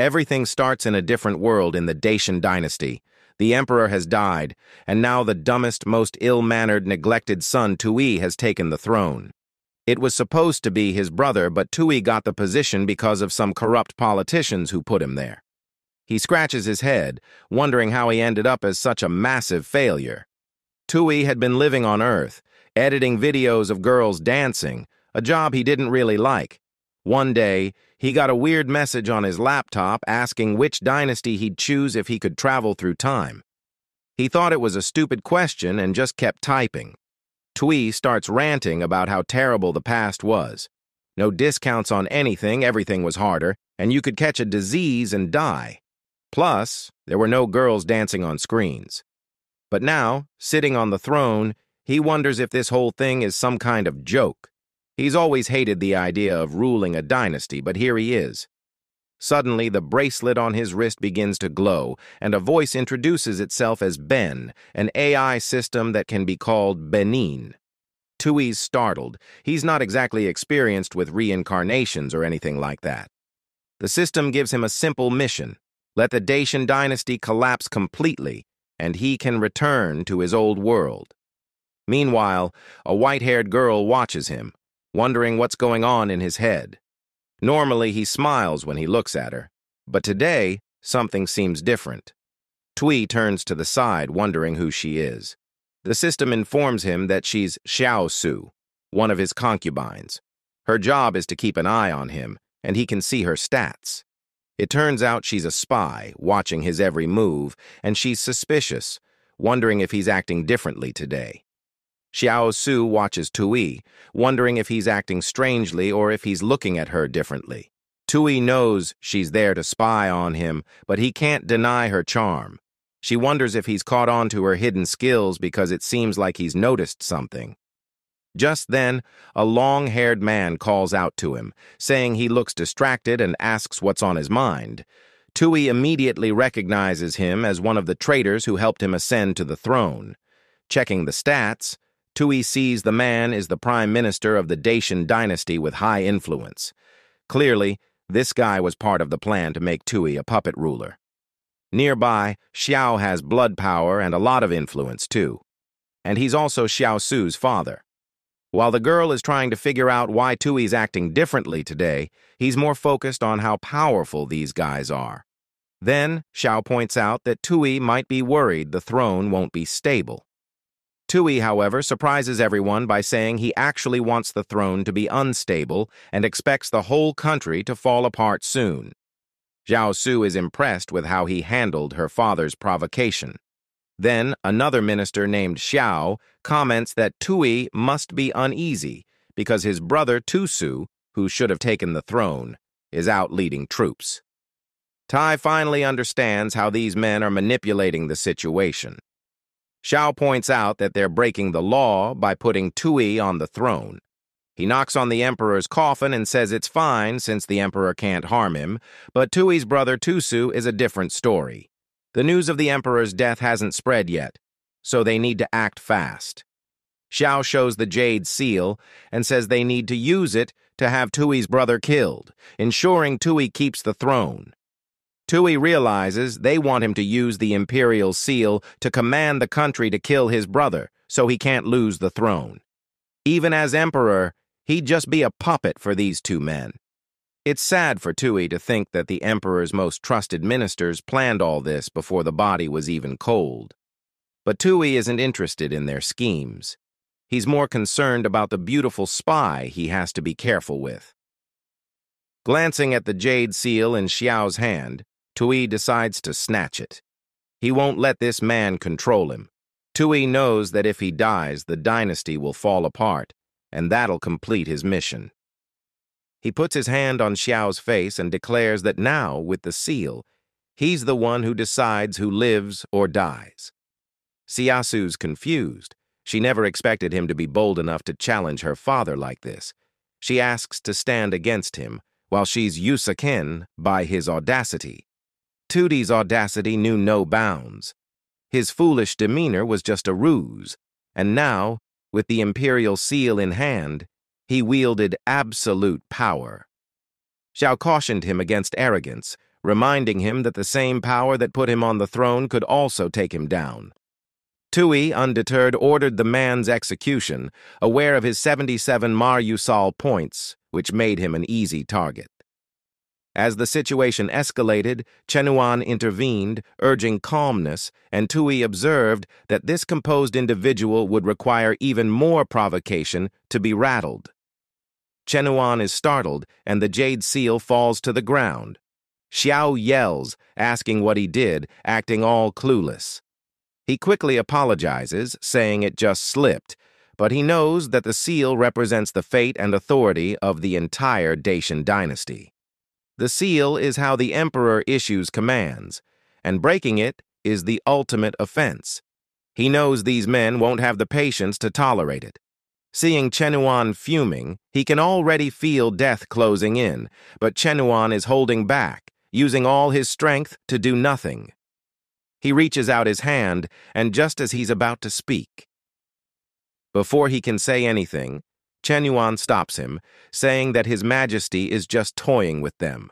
Everything starts in a different world in the Dacian dynasty. The emperor has died, and now the dumbest, most ill-mannered, neglected son, Tui, has taken the throne. It was supposed to be his brother, but Tui got the position because of some corrupt politicians who put him there. He scratches his head, wondering how he ended up as such a massive failure. Tui had been living on Earth, editing videos of girls dancing, a job he didn't really like. One day, he got a weird message on his laptop asking which dynasty he'd choose if he could travel through time. He thought it was a stupid question and just kept typing. Tui starts ranting about how terrible the past was. No discounts on anything, everything was harder, and you could catch a disease and die. Plus, there were no girls dancing on screens. But now, sitting on the throne, he wonders if this whole thing is some kind of joke. He's always hated the idea of ruling a dynasty, but here he is. Suddenly, the bracelet on his wrist begins to glow, and a voice introduces itself as Ben, an AI system that can be called Benin. Tui's startled. He's not exactly experienced with reincarnations or anything like that. The system gives him a simple mission: let the Dacian dynasty collapse completely, and he can return to his old world. Meanwhile, a white-haired girl watches him, wondering what's going on in his head. Normally, he smiles when he looks at her, but today, something seems different. Tui turns to the side, wondering who she is. The system informs him that she's Xiao Su, one of his concubines. Her job is to keep an eye on him, and he can see her stats. It turns out she's a spy, watching his every move, and she's suspicious, wondering if he's acting differently today. Xiao Su watches Tui, wondering if he's acting strangely or if he's looking at her differently. Tui knows she's there to spy on him, but he can't deny her charm. She wonders if he's caught on to her hidden skills because it seems like he's noticed something. Just then, a long-haired man calls out to him, saying he looks distracted and asks what's on his mind. Tui immediately recognizes him as one of the traitors who helped him ascend to the throne. Checking the stats, Tui sees the man is the prime minister of the Dacian dynasty with high influence. Clearly, this guy was part of the plan to make Tui a puppet ruler. Nearby, Xiao has blood power and a lot of influence, too. And he's also Xiao Su's father. While the girl is trying to figure out why Tui's acting differently today, he's more focused on how powerful these guys are. Then, Xiao points out that Tui might be worried the throne won't be stable. Tui, however, surprises everyone by saying he actually wants the throne to be unstable and expects the whole country to fall apart soon. Xiao Su is impressed with how he handled her father's provocation. Then, another minister named Xiao comments that Tui must be uneasy because his brother Tusu, who should have taken the throne, is out leading troops. Tai finally understands how these men are manipulating the situation. Xiao points out that they're breaking the law by putting Tui on the throne. He knocks on the emperor's coffin and says it's fine since the emperor can't harm him, but Tui's brother Tusu is a different story. The news of the emperor's death hasn't spread yet, so they need to act fast. Xiao shows the jade seal and says they need to use it to have Tui's brother killed, ensuring Tui keeps the throne. Tui realizes they want him to use the imperial seal to command the country to kill his brother so he can't lose the throne. Even as emperor, he'd just be a puppet for these two men. It's sad for Tui to think that the emperor's most trusted ministers planned all this before the body was even cold. But Tui isn't interested in their schemes. He's more concerned about the beautiful spy he has to be careful with. Glancing at the jade seal in Xiao's hand, Tui decides to snatch it. He won't let this man control him. Tui knows that if he dies, the dynasty will fall apart, and that'll complete his mission. He puts his hand on Xiao's face and declares that now, with the seal, he's the one who decides who lives or dies. Siasu's confused. She never expected him to be bold enough to challenge her father like this. She asks to stand against him, while she's usaken by his audacity. Tui's audacity knew no bounds. His foolish demeanor was just a ruse, and now, with the imperial seal in hand, he wielded absolute power. Xiao cautioned him against arrogance, reminding him that the same power that put him on the throne could also take him down. Tui, undeterred, ordered the man's execution, aware of his 77 Maryusal points, which made him an easy target. As the situation escalated, Chenuan intervened, urging calmness, and Tui observed that this composed individual would require even more provocation to be rattled. Chenuan is startled, and the jade seal falls to the ground. Xiao yells, asking what he did, acting all clueless. He quickly apologizes, saying it just slipped, but he knows that the seal represents the fate and authority of the entire Dacian dynasty. The seal is how the emperor issues commands, and breaking it is the ultimate offense. He knows these men won't have the patience to tolerate it. Seeing Chenuan fuming, he can already feel death closing in, but Chenuan is holding back, using all his strength to do nothing. He reaches out his hand, and just as he's about to speak. Before he can say anything, Chenuan stops him, saying that His Majesty is just toying with them.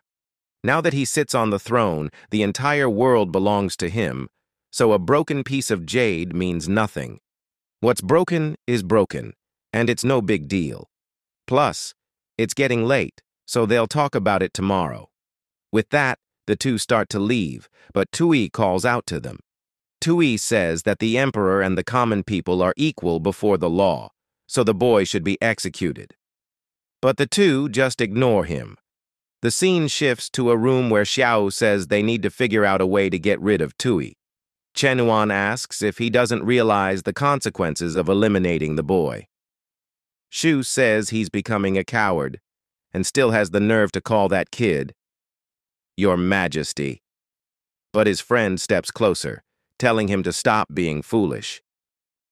Now that he sits on the throne, the entire world belongs to him, so a broken piece of jade means nothing. What's broken is broken, and it's no big deal. Plus, it's getting late, so they'll talk about it tomorrow. With that, the two start to leave, but Tui calls out to them. Tui says that the emperor and the common people are equal before the law, so the boy should be executed. But the two just ignore him. The scene shifts to a room where Xiao says they need to figure out a way to get rid of Tui. Chenuan asks if he doesn't realize the consequences of eliminating the boy. Shu says he's becoming a coward, and still has the nerve to call that kid Your Majesty. But his friend steps closer, telling him to stop being foolish.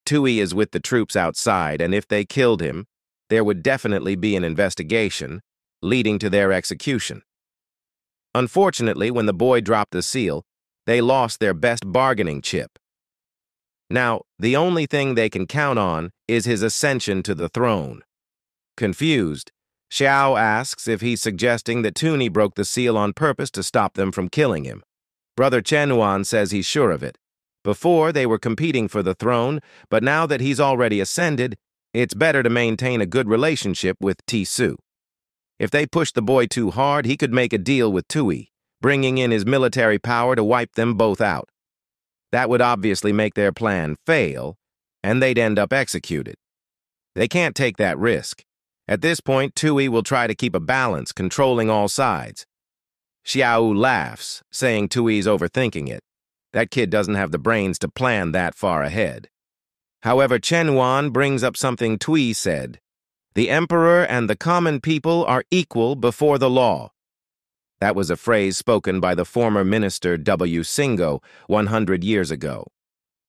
Tui is with the troops outside, and if they killed him, there would definitely be an investigation, leading to their execution. Unfortunately, when the boy dropped the seal, they lost their best bargaining chip. Now, the only thing they can count on is his ascension to the throne. Confused, Xiao asks if he's suggesting that Tuni broke the seal on purpose to stop them from killing him. Brother Chenuan says he's sure of it. Before, they were competing for the throne, but now that he's already ascended, it's better to maintain a good relationship with Tisu. If they push the boy too hard, he could make a deal with Tui, bringing in his military power to wipe them both out. That would obviously make their plan fail, and they'd end up executed. They can't take that risk. At this point, Tui will try to keep a balance, controlling all sides. Xiao laughs, saying Tui's overthinking it. That kid doesn't have the brains to plan that far ahead. However, Chenuan brings up something Tui said. The emperor and the common people are equal before the law. That was a phrase spoken by the former minister W. Singo 100 years ago.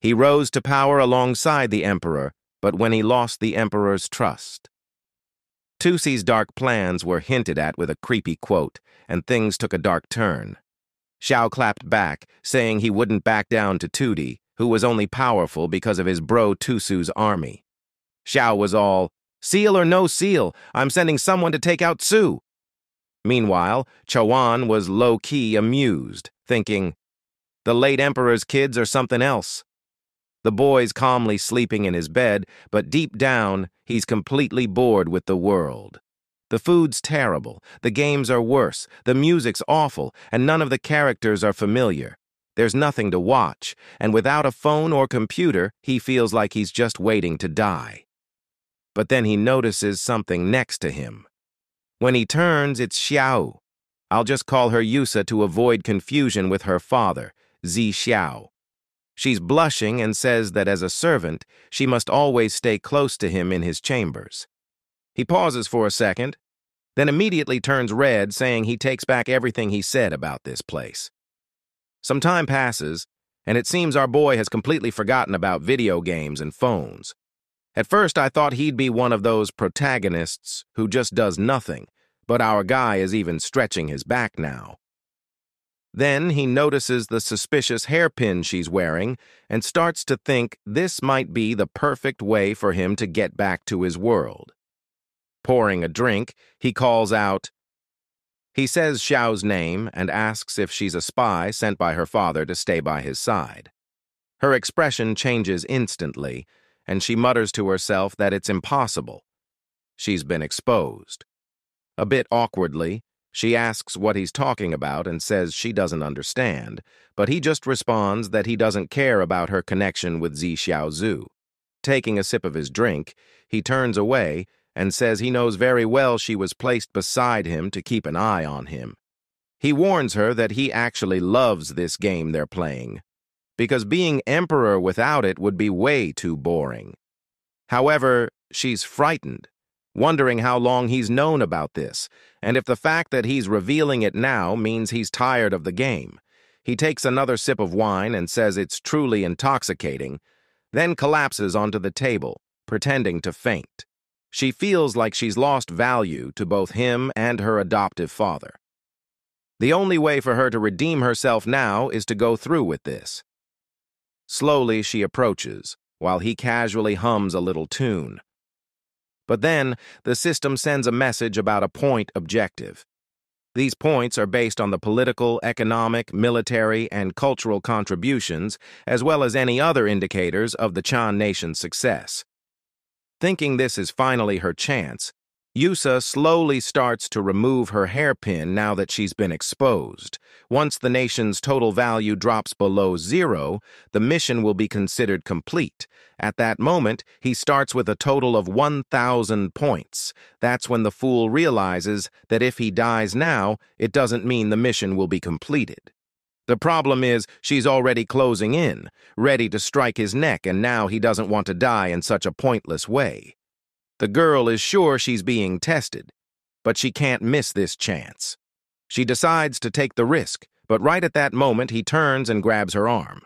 He rose to power alongside the emperor, but when he lost the emperor's trust. Tusi's dark plans were hinted at with a creepy quote, and things took a dark turn. Xiao clapped back, saying he wouldn't back down to Tudi, who was only powerful because of his bro Tusu's army. Xiao was all, "Seal or no seal, I'm sending someone to take out Su." Meanwhile, Chawan was low-key amused, thinking, the late emperor's kids are something else. The boy's calmly sleeping in his bed, but deep down, he's completely bored with the world. The food's terrible, the games are worse, the music's awful, and none of the characters are familiar. There's nothing to watch, and without a phone or computer, he feels like he's just waiting to die. But then he notices something next to him. When he turns, it's Xiao. I'll just call her Yusa to avoid confusion with her father, Zi Xiao. She's blushing and says that as a servant, she must always stay close to him in his chambers. He pauses for a second, then immediately turns red, saying he takes back everything he said about this place. Some time passes, and it seems our boy has completely forgotten about video games and phones. At first, I thought he'd be one of those protagonists who just does nothing, but our guy is even stretching his back now. Then he notices the suspicious hairpin she's wearing and starts to think this might be the perfect way for him to get back to his world. Pouring a drink, he calls out, He says Xiao's name and asks if she's a spy sent by her father to stay by his side. Her expression changes instantly, and she mutters to herself that it's impossible. She's been exposed. A bit awkwardly, she asks what he's talking about and says she doesn't understand, but he just responds that he doesn't care about her connection with Zi Xiaozhu. Taking a sip of his drink, he turns away and says he knows very well she was placed beside him to keep an eye on him. He warns her that he actually loves this game they're playing, because being emperor without it would be way too boring. However, she's frightened, wondering how long he's known about this, and if the fact that he's revealing it now means he's tired of the game. He takes another sip of wine and says it's truly intoxicating, then collapses onto the table, pretending to faint. She feels like she's lost value to both him and her adoptive father. The only way for her to redeem herself now is to go through with this. Slowly she approaches, while he casually hums a little tune. But then, the system sends a message about a point objective. These points are based on the political, economic, military, and cultural contributions, as well as any other indicators of the Chan nation's success. Thinking this is finally her chance, Yusa slowly starts to remove her hairpin now that she's been exposed. Once the nation's total value drops below 0, the mission will be considered complete. At that moment, he starts with a total of 1,000 points. That's when the fool realizes that if he dies now, it doesn't mean the mission will be completed. The problem is she's already closing in, ready to strike his neck, and now he doesn't want to die in such a pointless way. The girl is sure she's being tested, but she can't miss this chance. She decides to take the risk, but right at that moment he turns and grabs her arm.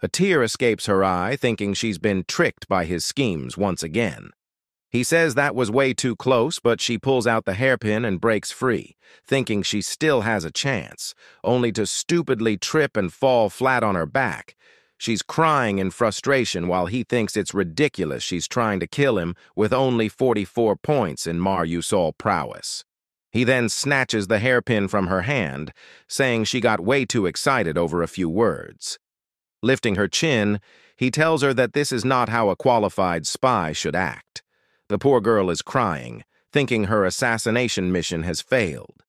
A tear escapes her eye, thinking she's been tricked by his schemes once again. He says that was way too close, but she pulls out the hairpin and breaks free, thinking she still has a chance, only to stupidly trip and fall flat on her back. She's crying in frustration while he thinks it's ridiculous she's trying to kill him with only 44 points in Mar Yusol prowess. He then snatches the hairpin from her hand, saying she got way too excited over a few words. Lifting her chin, he tells her that this is not how a qualified spy should act. The poor girl is crying, thinking her assassination mission has failed.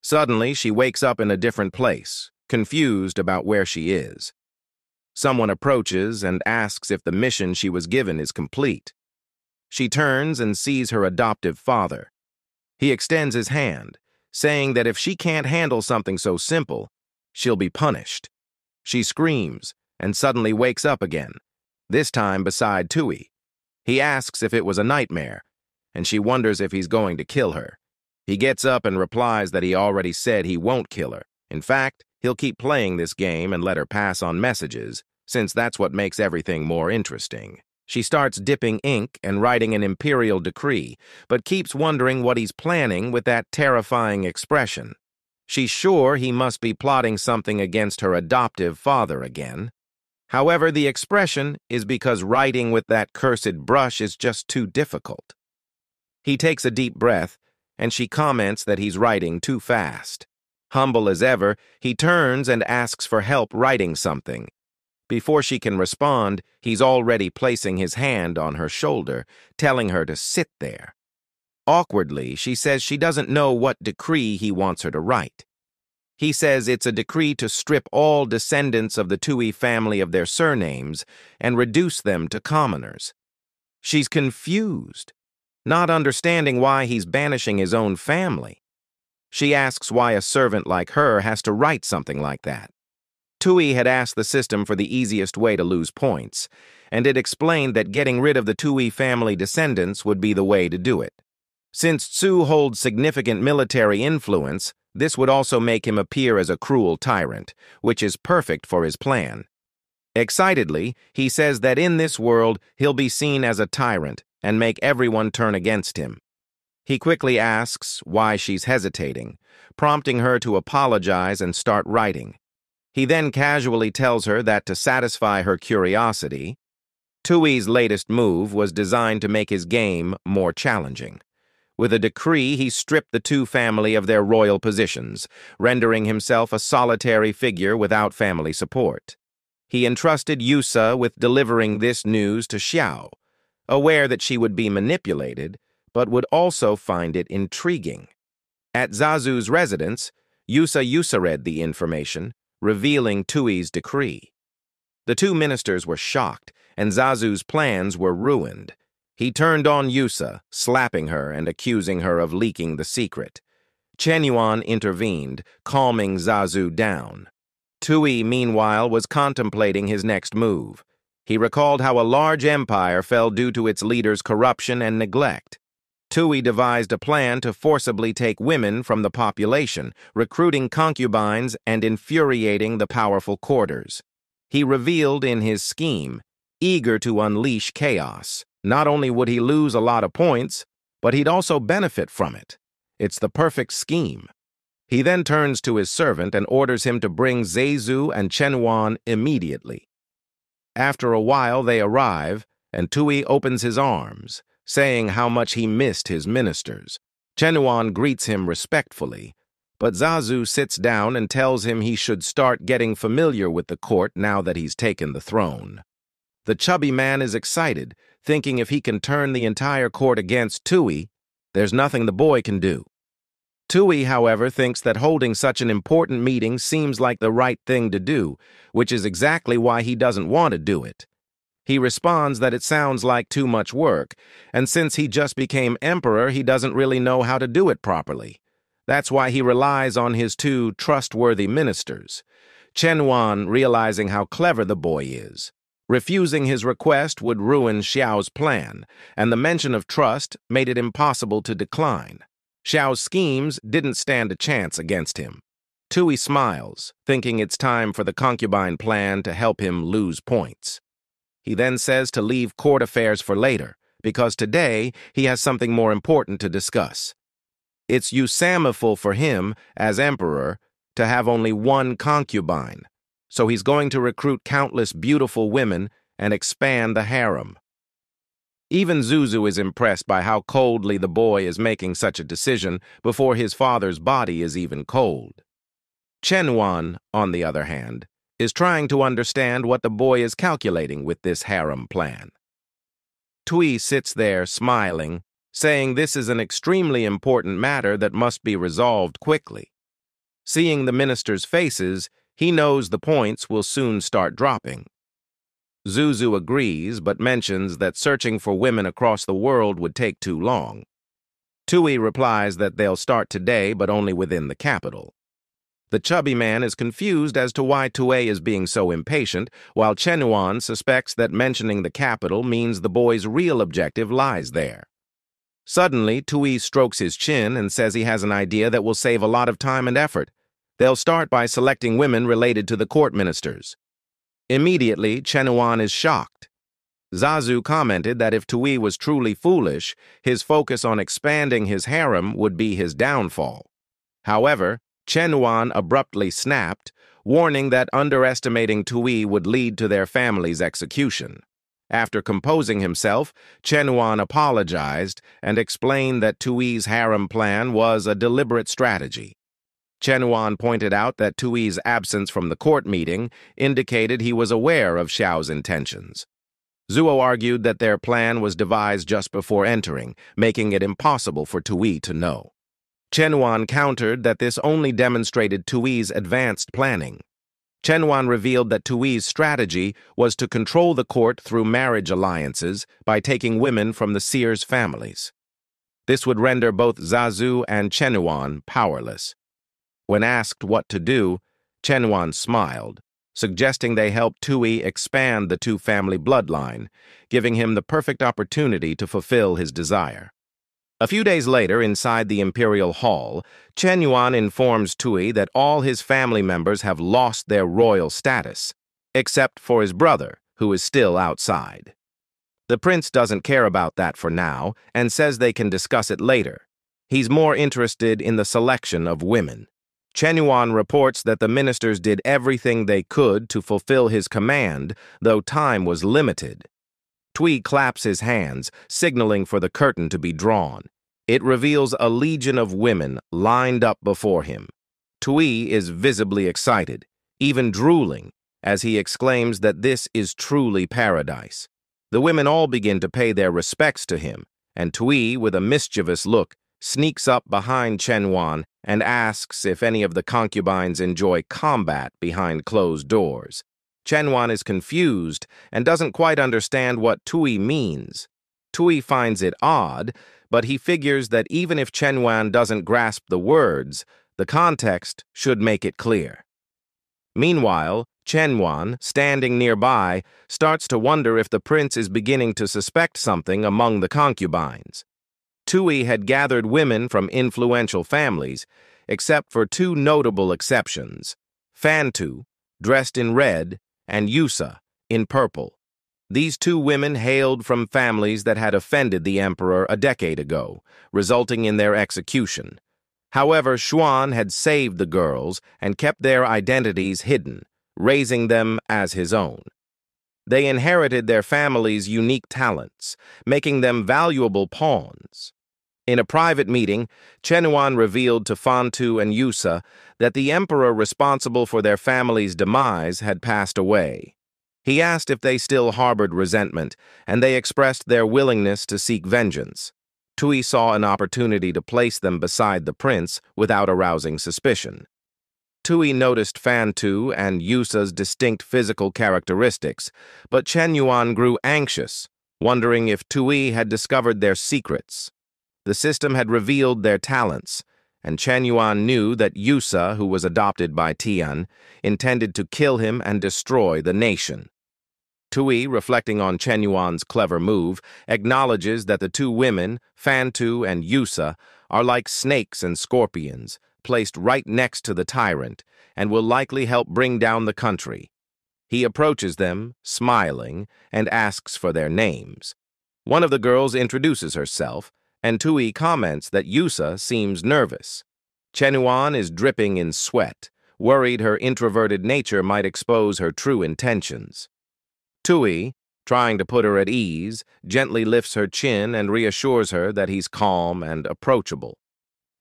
Suddenly, she wakes up in a different place, confused about where she is. Someone approaches and asks if the mission she was given is complete. She turns and sees her adoptive father. He extends his hand, saying that if she can't handle something so simple, she'll be punished. She screams and suddenly wakes up again, this time beside Tui. He asks if it was a nightmare, and she wonders if he's going to kill her. He gets up and replies that he already said he won't kill her. In fact, he'll keep playing this game and let her pass on messages, since that's what makes everything more interesting. She starts dipping ink and writing an imperial decree, but keeps wondering what he's planning with that terrifying expression. She's sure he must be plotting something against her adoptive father again. However, the expression is because writing with that cursed brush is just too difficult. He takes a deep breath, and she comments that he's writing too fast. Humble as ever, he turns and asks for help writing something. Before she can respond, he's already placing his hand on her shoulder, telling her to sit there. Awkwardly, she says she doesn't know what decree he wants her to write. He says it's a decree to strip all descendants of the Tui family of their surnames and reduce them to commoners. She's confused, not understanding why he's banishing his own family. She asks why a servant like her has to write something like that. Tui had asked the system for the easiest way to lose points, and it explained that getting rid of the Tui family descendants would be the way to do it. Since Tsu holds significant military influence, this would also make him appear as a cruel tyrant, which is perfect for his plan. Excitedly, he says that in this world, he'll be seen as a tyrant and make everyone turn against him. He quickly asks why she's hesitating, prompting her to apologize and start writing. He then casually tells her that to satisfy her curiosity, Tui's latest move was designed to make his game more challenging. With a decree, he stripped the two family of their royal positions, rendering himself a solitary figure without family support. He entrusted Yusa with delivering this news to Xiao, aware that she would be manipulated, but would also find it intriguing. At Zazu's residence, Yusa read the information, revealing Tui's decree. The two ministers were shocked, and Zazu's plans were ruined. He turned on Yusa, slapping her and accusing her of leaking the secret. Chen Yuan intervened, calming Zazu down. Tui, meanwhile, was contemplating his next move. He recalled how a large empire fell due to its leader's corruption and neglect. Tui devised a plan to forcibly take women from the population, recruiting concubines and infuriating the powerful courtiers. He revealed in his scheme, eager to unleash chaos. Not only would he lose a lot of points, but he'd also benefit from it. It's the perfect scheme. He then turns to his servant and orders him to bring Zazu and Chenuan immediately. After a while, they arrive, and Tui opens his arms, saying how much he missed his ministers. Chenuan greets him respectfully, but Zazu sits down and tells him he should start getting familiar with the court now that he's taken the throne. The chubby man is excited, thinking if he can turn the entire court against Tui, there's nothing the boy can do. Tui, however, thinks that holding such an important meeting seems like the right thing to do, which is exactly why he doesn't want to do it. He responds that it sounds like too much work, and since he just became emperor, he doesn't really know how to do it properly. That's why he relies on his two trustworthy ministers. Chenuan, realizing how clever the boy is. Refusing his request would ruin Xiao's plan, and the mention of trust made it impossible to decline. Xiao's schemes didn't stand a chance against him. Tui smiles, thinking it's time for the concubine plan to help him lose points. He then says to leave court affairs for later, because today he has something more important to discuss. It's usameful for him, as emperor, to have only one concubine, so he's going to recruit countless beautiful women and expand the harem. Even Zuzu is impressed by how coldly the boy is making such a decision before his father's body is even cold. Chenuan, on the other hand, is trying to understand what the boy is calculating with this harem plan. Tui sits there smiling, saying this is an extremely important matter that must be resolved quickly. Seeing the ministers' faces, he knows the points will soon start dropping. Zuzu agrees, but mentions that searching for women across the world would take too long. Tui replies that they'll start today, but only within the capital. The chubby man is confused as to why Tui is being so impatient, while Chenuan suspects that mentioning the capital means the boy's real objective lies there. Suddenly, Tui strokes his chin and says he has an idea that will save a lot of time and effort. They'll start by selecting women related to the court ministers. Immediately, Chenuan is shocked. Zazu commented that if Tui was truly foolish, his focus on expanding his harem would be his downfall. However, Chenuan abruptly snapped, warning that underestimating Tui would lead to their family's execution. After composing himself, Chenuan apologized and explained that Tui's harem plan was a deliberate strategy. Chenuan pointed out that Tui's absence from the court meeting indicated he was aware of Xiao's intentions. Zuo argued that their plan was devised just before entering, making it impossible for Tui to know. Chenuan countered that this only demonstrated Tui's advanced planning. Chenuan revealed that Tui's strategy was to control the court through marriage alliances by taking women from the seers' families. This would render both Zazu and Chenuan powerless. When asked what to do, Chenuan smiled, suggesting they help Tui expand the two-family bloodline, giving him the perfect opportunity to fulfill his desire. A few days later, inside the Imperial Hall, Chenuan informs Tui that all his family members have lost their royal status, except for his brother, who is still outside. The prince doesn't care about that for now and says they can discuss it later. He's more interested in the selection of women. Chenuan reports that the ministers did everything they could to fulfill his command, though time was limited. Tui claps his hands, signaling for the curtain to be drawn. It reveals a legion of women lined up before him. Tui is visibly excited, even drooling, as he exclaims that this is truly paradise. The women all begin to pay their respects to him, and Tui, with a mischievous look, sneaks up behind Chenyuan and asks if any of the concubines enjoy combat behind closed doors. Chenyuan is confused and doesn't quite understand what Tui means. Tui finds it odd, but he figures that even if Chenyuan doesn't grasp the words, the context should make it clear. Meanwhile, Chenyuan, standing nearby, starts to wonder if the prince is beginning to suspect something among the concubines. Tui had gathered women from influential families, except for two notable exceptions: Fantu, dressed in red, and Yusa, in purple. These two women hailed from families that had offended the emperor a decade ago, resulting in their execution. However, Xuan had saved the girls and kept their identities hidden, raising them as his own. They inherited their family's unique talents, making them valuable pawns. In a private meeting, Chenyuan revealed to Fantu and Yusa that the emperor responsible for their family's demise had passed away. He asked if they still harbored resentment, and they expressed their willingness to seek vengeance. Tui saw an opportunity to place them beside the prince without arousing suspicion. Tui noticed Fantu and Yusa's distinct physical characteristics, but Chenyuan grew anxious, wondering if Tui had discovered their secrets. The system had revealed their talents, and Chenyuan knew that Yusa, who was adopted by Tian, intended to kill him and destroy the nation. Tui, reflecting on Chenyuan's clever move, acknowledges that the two women, Fantu and Yusa, are like snakes and scorpions, placed right next to the tyrant, and will likely help bring down the country. He approaches them, smiling, and asks for their names. One of the girls introduces herself, and Tui comments that Yusa seems nervous. Chenyuan is dripping in sweat, worried her introverted nature might expose her true intentions. Tui, trying to put her at ease, gently lifts her chin and reassures her that he's calm and approachable.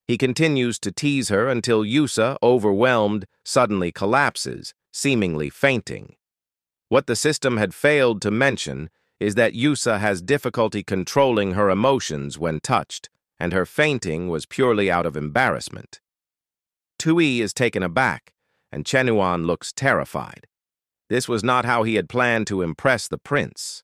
He continues to tease her until Yusa, overwhelmed, suddenly collapses, seemingly fainting. What the system had failed to mention is that Yusa has difficulty controlling her emotions when touched, and her fainting was purely out of embarrassment. Tui is taken aback, and Chenyuan looks terrified. This was not how he had planned to impress the prince.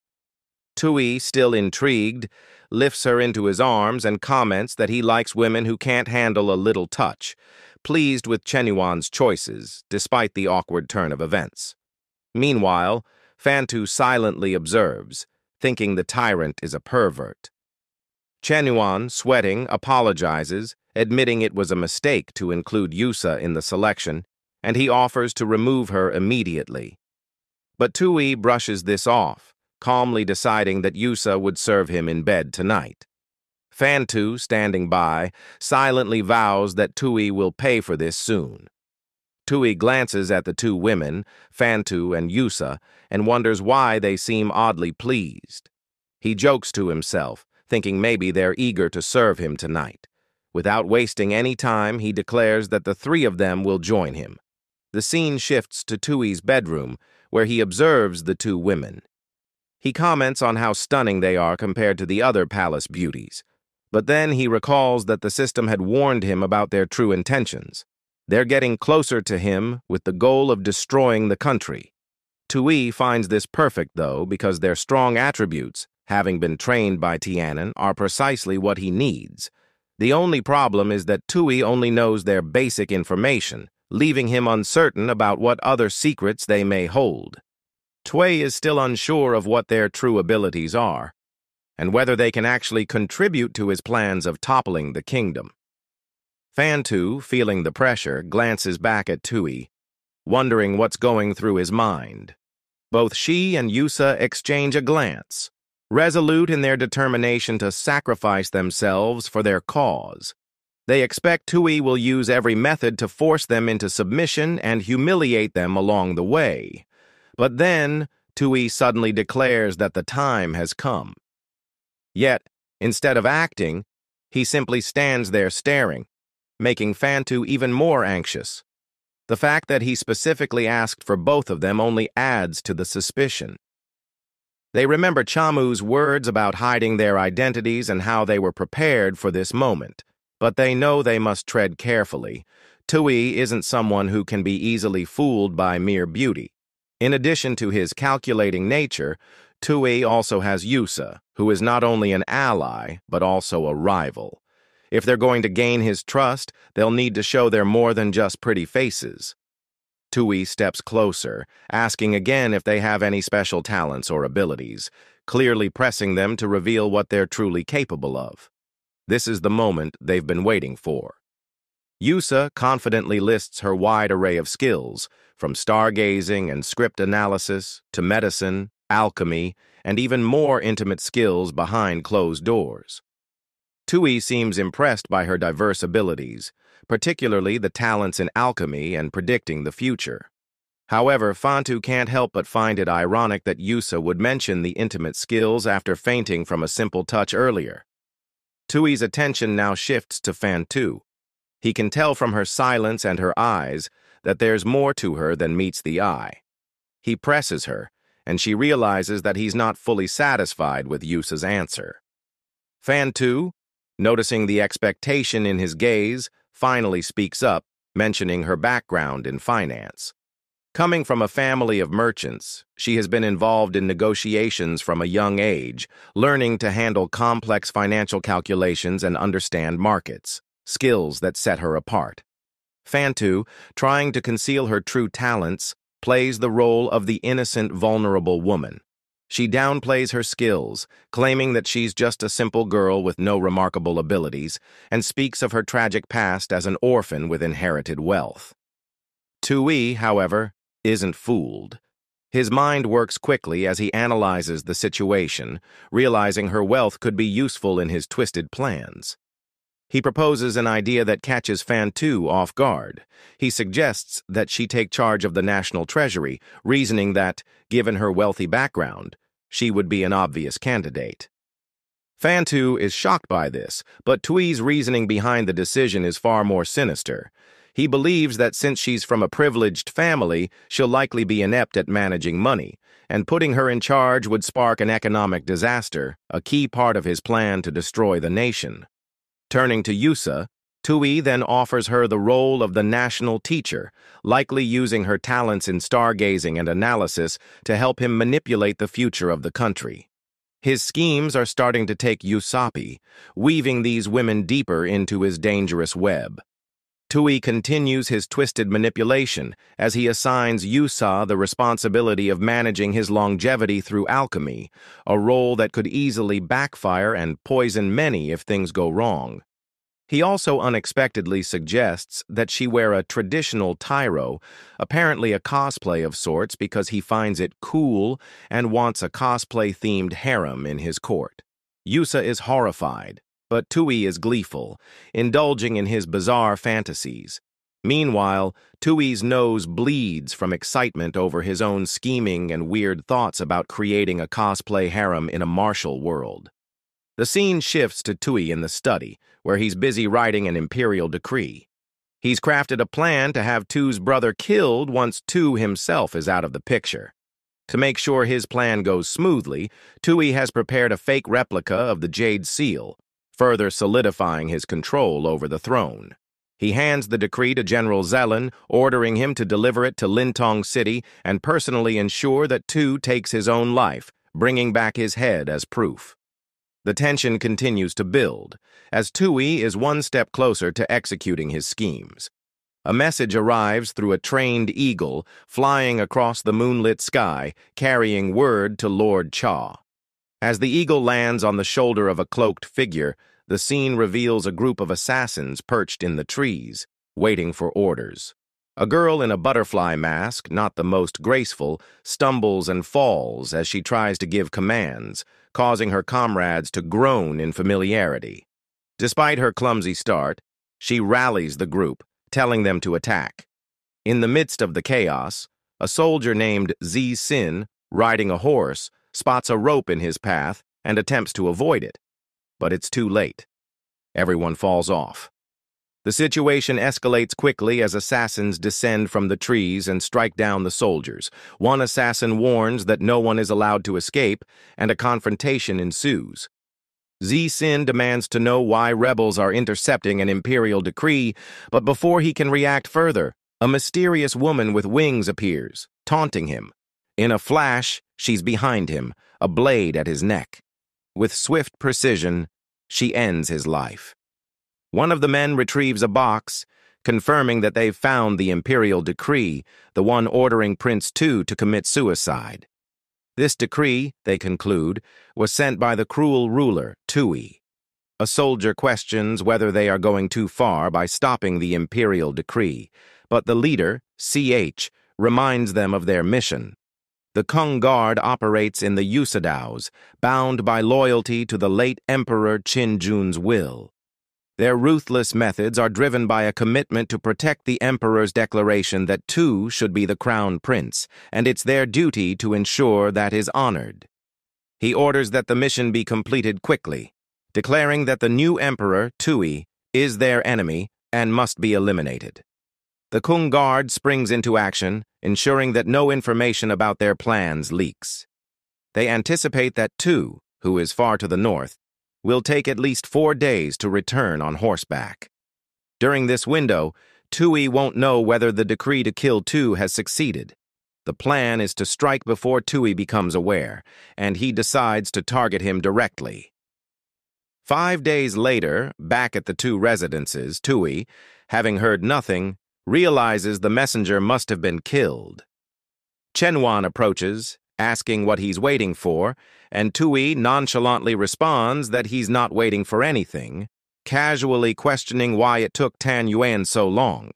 Tui, still intrigued, lifts her into his arms and comments that he likes women who can't handle a little touch, pleased with Chenyuan's choices, despite the awkward turn of events. Meanwhile, Fantu silently observes, thinking the tyrant is a pervert. Chenyuan, sweating, apologizes, admitting it was a mistake to include Yusa in the selection, and he offers to remove her immediately. But Tui brushes this off, calmly deciding that Yusa would serve him in bed tonight. Fantu, standing by, silently vows that Tui will pay for this soon. Tui glances at the two women, Fantu and Yusa, and wonders why they seem oddly pleased. He jokes to himself, thinking maybe they're eager to serve him tonight. Without wasting any time, he declares that the three of them will join him. The scene shifts to Tui's bedroom, where he observes the two women. He comments on how stunning they are compared to the other palace beauties, but then he recalls that the system had warned him about their true intentions. They're getting closer to him with the goal of destroying the country. Tui finds this perfect, though, because their strong attributes, having been trained by Tianan, are precisely what he needs. The only problem is that Tui only knows their basic information, leaving him uncertain about what other secrets they may hold. Tui is still unsure of what their true abilities are, and whether they can actually contribute to his plans of toppling the kingdom. Fantu, feeling the pressure, glances back at Tui, wondering what's going through his mind. Both she and Yusa exchange a glance, resolute in their determination to sacrifice themselves for their cause. They expect Tui will use every method to force them into submission and humiliate them along the way. But then, Tui suddenly declares that the time has come. Yet, instead of acting, He simply stands there staring, making Fantu even more anxious. The fact that he specifically asked for both of them only adds to the suspicion. They remember Chamu's words about hiding their identities and how they were prepared for this moment, but they know they must tread carefully. Tui isn't someone who can be easily fooled by mere beauty. In addition to his calculating nature, Tui also has Yusa, who is not only an ally, but also a rival. If they're going to gain his trust, they'll need to show they're more than just pretty faces. Tui steps closer, asking again if they have any special talents or abilities, clearly pressing them to reveal what they're truly capable of. This is the moment they've been waiting for. Yusa confidently lists her wide array of skills, from stargazing and script analysis to medicine, alchemy, and even more intimate skills behind closed doors. Tui seems impressed by her diverse abilities, particularly the talents in alchemy and predicting the future. However, Fantu can't help but find it ironic that Yusa would mention the intimate skills after fainting from a simple touch earlier. Tui's attention now shifts to Fantu. He can tell from her silence and her eyes that there's more to her than meets the eye. He presses her, and she realizes that he's not fully satisfied with Yusa's answer. Fantu, noticing the expectation in his gaze, finally speaks up, mentioning her background in finance. Coming from a family of merchants, she has been involved in negotiations from a young age, learning to handle complex financial calculations and understand markets, skills that set her apart. Fantu, trying to conceal her true talents, plays the role of the innocent, vulnerable woman. She downplays her skills, claiming that she's just a simple girl with no remarkable abilities, and speaks of her tragic past as an orphan with inherited wealth. Tui, however, isn't fooled. His mind works quickly as he analyzes the situation, realizing her wealth could be useful in his twisted plans. He proposes an idea that catches Fantu off guard. He suggests that she take charge of the national treasury, reasoning that, given her wealthy background, she would be an obvious candidate. Fantu is shocked by this, but Tui's reasoning behind the decision is far more sinister. He believes that since she's from a privileged family, she'll likely be inept at managing money, and putting her in charge would spark an economic disaster, a key part of his plan to destroy the nation. Turning to Yusa, Tui then offers her the role of the national teacher, likely using her talents in stargazing and analysis to help him manipulate the future of the country. His schemes are starting to take Usapi, weaving these women deeper into his dangerous web. Tui continues his twisted manipulation as he assigns Yusa the responsibility of managing his longevity through alchemy, a role that could easily backfire and poison many if things go wrong. He also unexpectedly suggests that she wear a traditional tyro, apparently a cosplay of sorts because he finds it cool and wants a cosplay-themed harem in his court. Yusa is horrified, but Tui is gleeful, indulging in his bizarre fantasies. Meanwhile, Tui's nose bleeds from excitement over his own scheming and weird thoughts about creating a cosplay harem in a martial world. The scene shifts to Tui in the study, where he's busy writing an imperial decree. He's crafted a plan to have Tu's brother killed once Tu himself is out of the picture. To make sure his plan goes smoothly, Tui has prepared a fake replica of the Jade Seal, further solidifying his control over the throne. He hands the decree to General Zelen, ordering him to deliver it to Lintong City and personally ensure that Tu takes his own life, bringing back his head as proof. The tension continues to build, as Tui is one step closer to executing his schemes. A message arrives through a trained eagle flying across the moonlit sky, carrying word to Lord Cha. As the eagle lands on the shoulder of a cloaked figure, the scene reveals a group of assassins perched in the trees, waiting for orders. A girl in a butterfly mask, not the most graceful, stumbles and falls as she tries to give commands, causing her comrades to groan in familiarity. Despite her clumsy start, she rallies the group, telling them to attack. In the midst of the chaos, a soldier named Zi Sin, riding a horse, spots a rope in his path and attempts to avoid it. But it's too late. Everyone falls off. The situation escalates quickly as assassins descend from the trees and strike down the soldiers. One assassin warns that no one is allowed to escape, and a confrontation ensues. Sin demands to know why rebels are intercepting an imperial decree, but before he can react further, a mysterious woman with wings appears, taunting him. In a flash, she's behind him, a blade at his neck. With swift precision, she ends his life. One of the men retrieves a box, confirming that they've found the imperial decree, the one ordering Prince Tu to commit suicide. This decree, they conclude, was sent by the cruel ruler, Tui. A soldier questions whether they are going too far by stopping the imperial decree, but the leader, CH, reminds them of their mission. The Kung Guard operates in the Yusudaos, bound by loyalty to the late Emperor Qinjun's will. Their ruthless methods are driven by a commitment to protect the Emperor's declaration that Tu should be the crown prince, and it's their duty to ensure that is honored. He orders that the mission be completed quickly, declaring that the new Emperor, Tui, is their enemy and must be eliminated. The Kung Guard springs into action, ensuring that no information about their plans leaks. They anticipate that Tu, who is far to the north, will take at least 4 days to return on horseback. During this window, Tui won't know whether the decree to kill Tu has succeeded. The plan is to strike before Tui becomes aware, and he decides to target him directly. 5 days later, back at the two residences, Tui, having heard nothing, realizes the messenger must have been killed. Chenwan approaches, asking what he's waiting for, and Tui nonchalantly responds that he's not waiting for anything, casually questioning why it took Tan Yuan so long.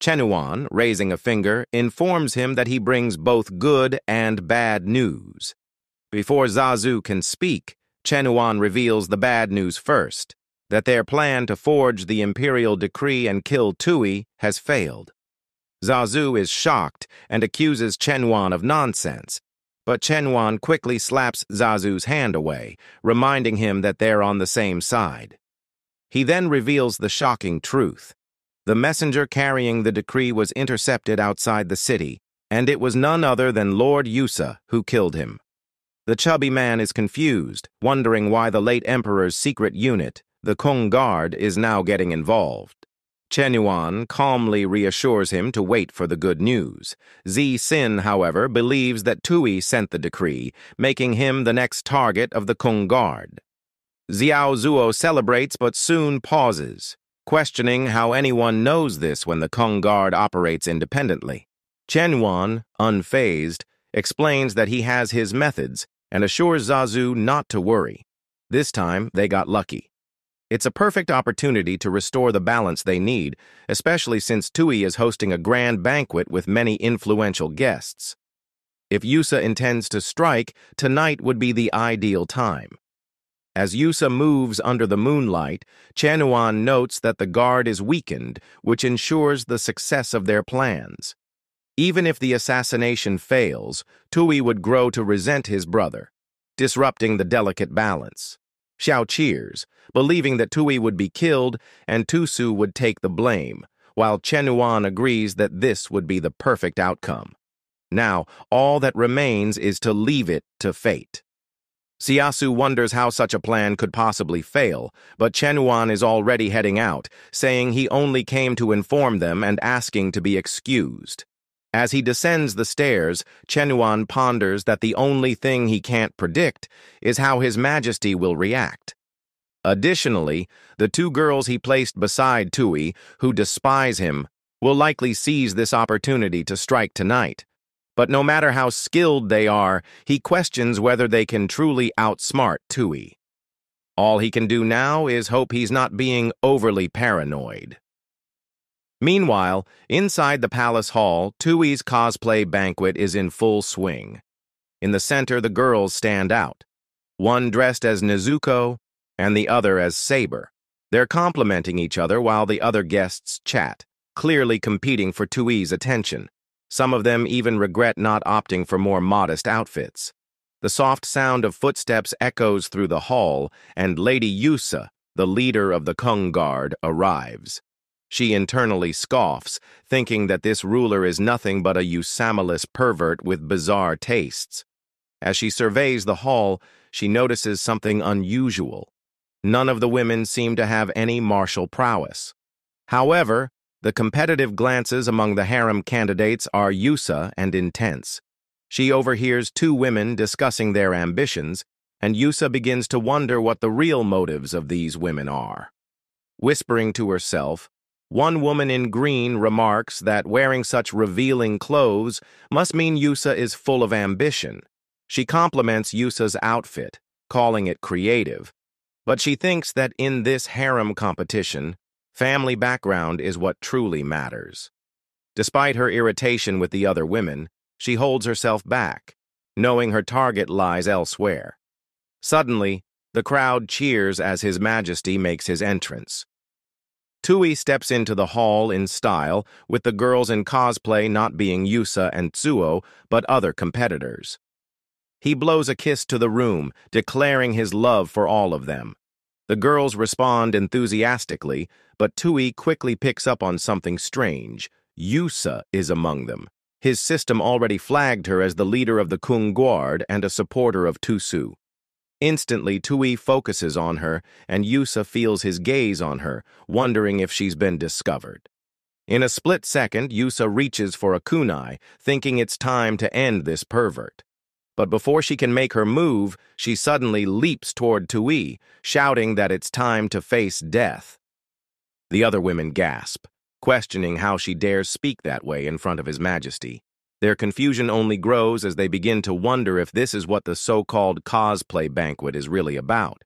Chenuan, raising a finger, informs him that he brings both good and bad news. Before Zazu can speak, Chenuan reveals the bad news first, that their plan to forge the imperial decree and kill Tui has failed. Zazu is shocked and accuses Chenuan of nonsense, but Chenuan quickly slaps Zazu's hand away, reminding him that they're on the same side. He then reveals the shocking truth. The messenger carrying the decree was intercepted outside the city, and it was none other than Lord Yusa who killed him. The chubby man is confused, wondering why the late emperor's secret unit, the Kung Guard, is now getting involved. Chenuan calmly reassures him to wait for the good news. Sin, however, believes that Tui sent the decree, making him the next target of the Kung Guard. Xiao Zuo celebrates but soon pauses, questioning how anyone knows this when the Kung Guard operates independently. Chenuan, unfazed, explains that he has his methods and assures Zazu not to worry. This time, they got lucky. It's a perfect opportunity to restore the balance they need, especially since Tui is hosting a grand banquet with many influential guests. If Yusa intends to strike, tonight would be the ideal time. As Yusa moves under the moonlight, Chenuan notes that the guard is weakened, which ensures the success of their plans. Even if the assassination fails, Tui would grow to resent his brother, disrupting the delicate balance. Xiao cheers, believing that Tui would be killed and Tusu would take the blame, while Chenuan agrees that this would be the perfect outcome. Now, all that remains is to leave it to fate. Siasu wonders how such a plan could possibly fail, but Chenuan is already heading out, saying he only came to inform them and asking to be excused. As he descends the stairs, Chenuan ponders that the only thing he can't predict is how His Majesty will react. Additionally, the two girls he placed beside Tui, who despise him, will likely seize this opportunity to strike tonight. But no matter how skilled they are, he questions whether they can truly outsmart Tui. All he can do now is hope he's not being overly paranoid. Meanwhile, inside the palace hall, Tui's cosplay banquet is in full swing. In the center, the girls stand out, one dressed as Nezuko and the other as Saber. They're complimenting each other while the other guests chat, clearly competing for Tui's attention. Some of them even regret not opting for more modest outfits. The soft sound of footsteps echoes through the hall, and Lady Yusa, the leader of the Kung Guard, arrives. She internally scoffs, thinking that this ruler is nothing but a Usamalist pervert with bizarre tastes. As she surveys the hall, she notices something unusual. None of the women seem to have any martial prowess. However, the competitive glances among the harem candidates are Yusa and intense. She overhears two women discussing their ambitions, and Yusa begins to wonder what the real motives of these women are. Whispering to herself, one woman in green remarks that wearing such revealing clothes must mean Yusa is full of ambition. She compliments Yusa's outfit, calling it creative, but she thinks that in this harem competition, family background is what truly matters. Despite her irritation with the other women, she holds herself back, knowing her target lies elsewhere. Suddenly, the crowd cheers as His Majesty makes his entrance. Tui steps into the hall in style, with the girls in cosplay not being Yusa and Tsuo, but other competitors. He blows a kiss to the room, declaring his love for all of them. The girls respond enthusiastically, but Tui quickly picks up on something strange. Yusa is among them. His system already flagged her as the leader of the Kung Guard and a supporter of Tusu. Instantly, Tui focuses on her, and Yusa feels his gaze on her, wondering if she's been discovered. In a split second, Yusa reaches for a kunai, thinking it's time to end this pervert. But before she can make her move, she suddenly leaps toward Tui, shouting that it's time to face death. The other women gasp, questioning how she dares speak that way in front of His Majesty. Their confusion only grows as they begin to wonder if this is what the so-called cosplay banquet is really about.